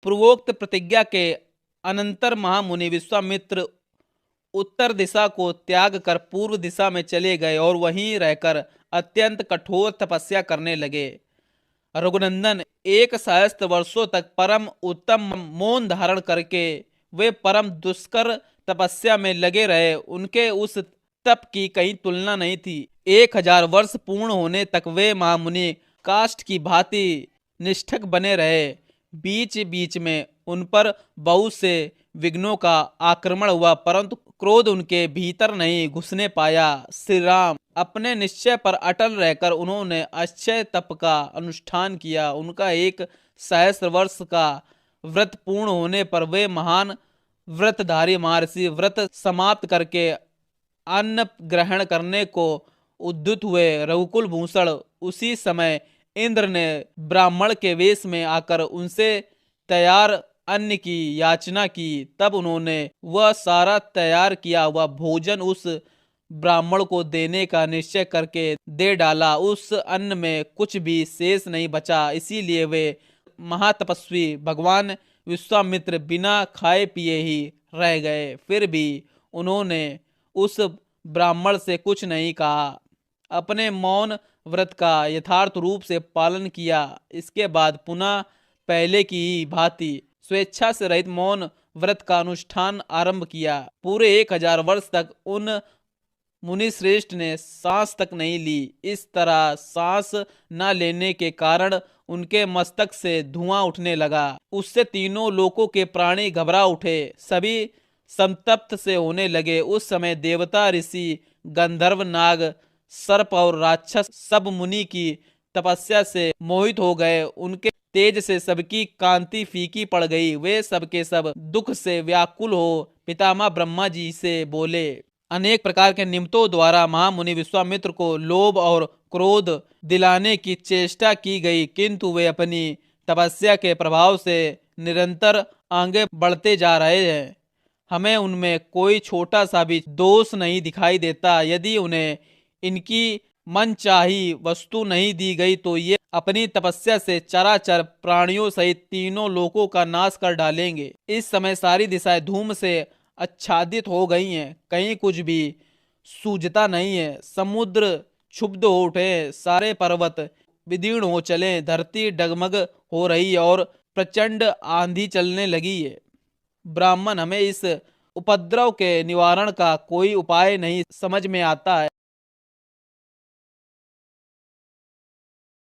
पूर्वोक्त प्रतिज्ञा के अनंतर महामुनि विश्वामित्र उत्तर दिशा को त्याग कर पूर्व दिशा में चले गए और वहीं रहकर अत्यंत कठोर तपस्या करने लगे। रघुनंदन, एक सहस्त्र वर्षों तक परम उत्तम मौन धारण करके वे परम दुष्कर तपस्या में लगे रहे। उनके उस तप की कहीं तुलना नहीं थी। 1000 वर्ष पूर्ण होने तक वे महामुनि काष्ठ की भांति निष्ठक बने रहे। बीच बीच में उन पर बहुत से विघ्नों का आक्रमण हुआ, परंतु क्रोध उनके भीतर नहीं घुसने पाया। श्री राम अपने निश्चय पर अटल रहकर उन्होंने अक्षय तप का अनुष्ठान किया। उनका 1 सहस्त्र वर्ष का व्रत पूर्ण होने पर वे महान व्रतधारी महर्षि व्रत समाप्त करके अन्न ग्रहण करने को उद्युत हुए। रघुकुल भूषण उसी समय इंद्र ने ब्राह्मण के वेश में आकर उनसे तैयार अन्न की याचना की। तब उन्होंने वह सारा तैयार किया हुआ भोजन उस ब्राह्मण को देने का निश्चय करके दे डाला। उस अन्न में कुछ भी शेष नहीं बचा। इसीलिए वे महातपस्वी भगवान विश्वामित्र बिना खाए पिए ही रह गए। फिर भी उन्होंने उस ब्राह्मण से कुछ नहीं कहा, अपने मौन व्रत का यथार्थ रूप से पालन किया। इसके बाद पुनः पहले की ही भांति स्वेच्छा से रहित मौन व्रत का अनुष्ठान आरंभ किया। पूरे 1000 वर्ष तक उन मुनि श्रेष्ठ ने सांस तक नहीं ली। इस तरह सांस न लेने के कारण उनके मस्तक से धुआं उठने लगा। उससे तीनों लोकों के प्राणी घबरा उठे, सभी संतप्त से होने लगे। उस समय देवता, ऋषि, गंधर्व, नाग, सर्प और राक्षस सब मुनि की तपस्या से मोहित हो गए। उनके तेज से सबकी कांति फीकी पड़ गई। वे सब के सब दुख से व्याकुल हो पितामह ब्रह्मा जी से बोले। अनेक प्रकार के निमित्तों द्वारा महामुनि विश्वामित्र को लोभ और क्रोध दिलाने की चेष्टा की गई, किंतु वे अपनी तपस्या के प्रभाव से निरंतर आगे बढ़ते जा रहे हैं। हमें उनमें कोई छोटा सा भी दोष नहीं दिखाई देता। यदि उन्हें इनकी मनचाही वस्तु नहीं दी गई तो ये अपनी तपस्या से चराचर प्राणियों सहित तीनों लोकों का नाश कर डालेंगे। इस समय सारी दिशाएं धूम से आच्छादित हो गई हैं, कहीं कुछ भी सूझता नहीं है। समुद्र क्षुब्ध हो उठे, सारे पर्वत विदीर्ण हो चले, धरती डगमग हो रही है और प्रचंड आंधी चलने लगी है। ब्राह्मण, हमें इस उपद्रव के निवारण का कोई उपाय नहीं समझ में आता है।